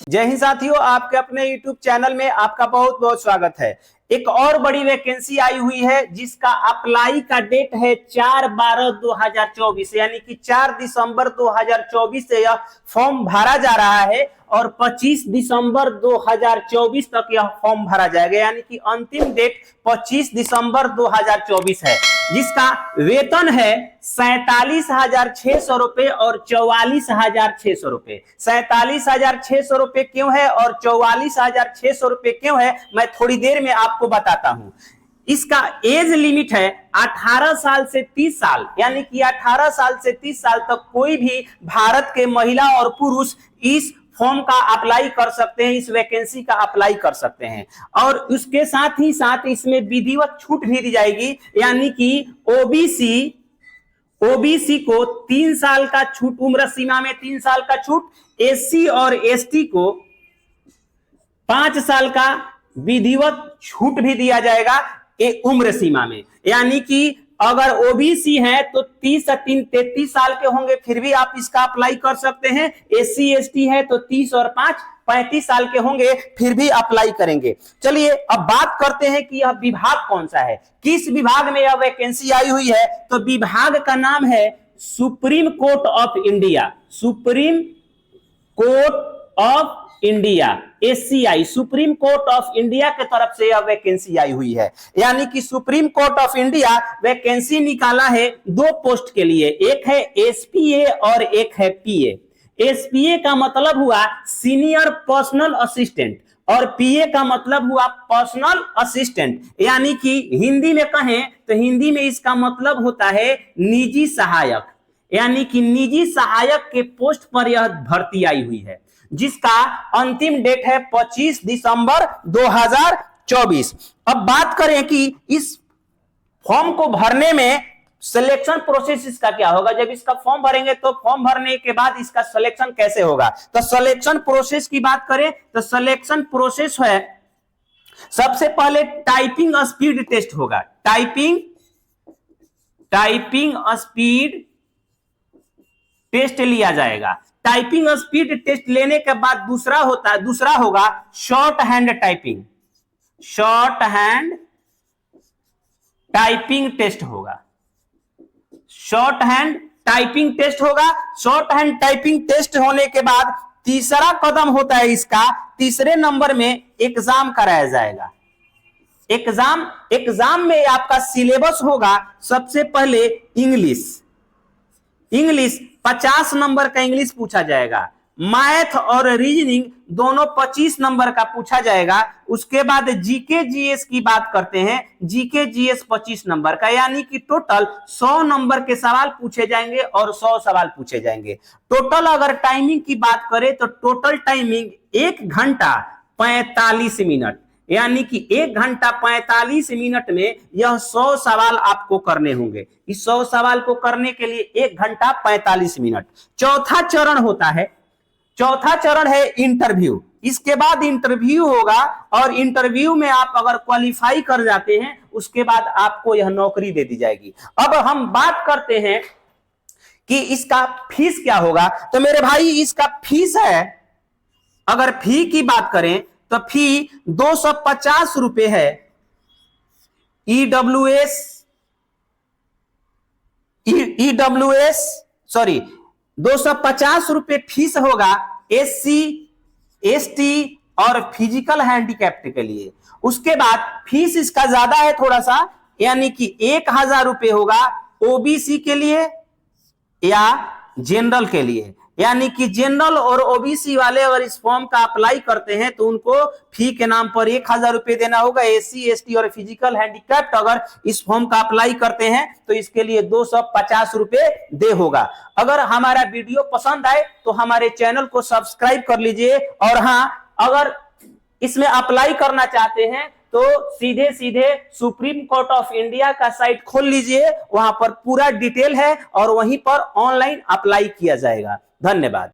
जय हिंद साथियों, आपके अपने YouTube चैनल में आपका बहुत बहुत स्वागत है। एक और बड़ी वैकेंसी आई हुई है जिसका अप्लाई का डेट है 4/12/2024 यानी कि 4 दिसंबर 2024 से यह फॉर्म भरा जा रहा है और 25 दिसंबर 2024 तक यह फॉर्म भरा जाएगा यानी कि अंतिम डेट 25 दिसंबर 2024 है, जिसका वेतन है 47,600 रुपए और 44,600 रुपए। 47,600 रुपए क्यों है और 44,600 रुपए क्यों है, मैं थोड़ी देर में आपको बताता हूं। इसका एज लिमिट है 18 साल से 30 साल यानी कि 18 साल से 30 साल तक कोई भी भारत के महिला और पुरुष इस फॉर्म का अप्लाई कर सकते हैं, इस वैकेंसी का अप्लाई कर सकते हैं। और उसके साथ ही साथ इसमें विधिवत छूट भी दी जाएगी यानी कि ओबीसी को 3 साल का छूट, उम्र सीमा में 3 साल का छूट, एससी और एसटी को 5 साल का विधिवत छूट भी दिया जाएगा उम्र सीमा में। यानी कि अगर ओबीसी है तो 33 साल के होंगे फिर भी आप इसका अप्लाई कर सकते हैं। एससी एसटी है तो 30 और 5 35 साल के होंगे फिर भी अप्लाई करेंगे। चलिए अब बात करते हैं कि यह विभाग कौन सा है, किस विभाग में यह वैकेंसी आई हुई है। तो विभाग का नाम है supreme court of India. Supreme court of India, SCI, supreme court of India के तरफ से यह वैकेंसी आई हुई है। यानी कि supreme court of India vacancy निकाला है 2 पोस्ट के लिए, एक है एसपीए और एक है पीए। एसपीए का मतलब हुआ सीनियर पर्सनल असिस्टेंट और पीए का मतलब हुआ पर्सनल असिस्टेंट। यानी कि हिंदी में कहें तो हिंदी में इसका मतलब होता है निजी सहायक। यानी कि निजी सहायक के पोस्ट पर यह भर्ती आई हुई है, जिसका अंतिम डेट है 25 दिसंबर 2024। अब बात करें कि इस फॉर्म को भरने में सिलेक्शन प्रोसेस इसका क्या होगा। जब इसका फॉर्म भरेंगे तो फॉर्म भरने के बाद इसका सिलेक्शन कैसे होगा। तो सिलेक्शन प्रोसेस की बात करें तो सिलेक्शन प्रोसेस है, सबसे पहले टाइपिंग स्पीड टेस्ट होगा। टाइपिंग स्पीड टेस्ट लिया जाएगा। टाइपिंग स्पीड टेस्ट लेने के बाद दूसरा होगा shorthand typing. Shorthand typing test होगा। शॉर्ट हैंड टाइपिंग टेस्ट होगा। शॉर्ट हैंड टाइपिंग टेस्ट होने के बाद तीसरा कदम होता है इसका, तीसरे नंबर में एग्जाम कराया जाएगा। एग्जाम में आपका सिलेबस होगा सबसे पहले इंग्लिश 50 नंबर का इंग्लिश पूछा जाएगा। मैथ और रीजनिंग दोनों 25 नंबर का पूछा जाएगा। उसके बाद जीके जीएस की बात करते हैं, जीके जीएस 25 नंबर का, यानी कि टोटल 100 नंबर के सवाल पूछे जाएंगे और 100 सवाल पूछे जाएंगे। टोटल अगर टाइमिंग की बात करें तो टोटल टाइमिंग 1 घंटा 45 मिनट, यानी कि 1 घंटा 45 मिनट में यह 100 सवाल आपको करने होंगे। इस 100 सवाल को करने के लिए 1 घंटा 45 मिनट। चौथा चरण है इंटरव्यू। इसके बाद इंटरव्यू होगा और इंटरव्यू में आप अगर क्वालिफाई कर जाते हैं उसके बाद आपको यह नौकरी दे दी जाएगी। अब हम बात करते हैं कि इसका फीस क्या होगा। तो मेरे भाई इसका फीस है, अगर फी की बात करें तो फी 250 रुपए है। सॉरी 250 रुपए फीस होगा एससी एसटी और फिजिकल हैंडीकैप्ड के लिए। उसके बाद फीस इसका ज्यादा है थोड़ा सा, यानी कि 1000 रुपए होगा ओबीसी के लिए या जनरल के लिए। यानी कि जनरल और ओबीसी वाले अगर इस फॉर्म का अप्लाई करते हैं तो उनको फी के नाम पर 1000 रुपए देना होगा। एससी एसटी और फिजिकल हैंडीकैप्ड अगर इस फॉर्म का अप्लाई करते हैं तो इसके लिए 250 रुपए दे होगा। अगर हमारा वीडियो पसंद आए तो हमारे चैनल को सब्सक्राइब कर लीजिए। और हाँ, अगर इसमें अप्लाई करना चाहते हैं तो सीधे सुप्रीम कोर्ट ऑफ इंडिया का साइट खोल लीजिए, वहां पर पूरा डिटेल है और वहीं पर ऑनलाइन अप्लाई किया जाएगा। धन्यवाद।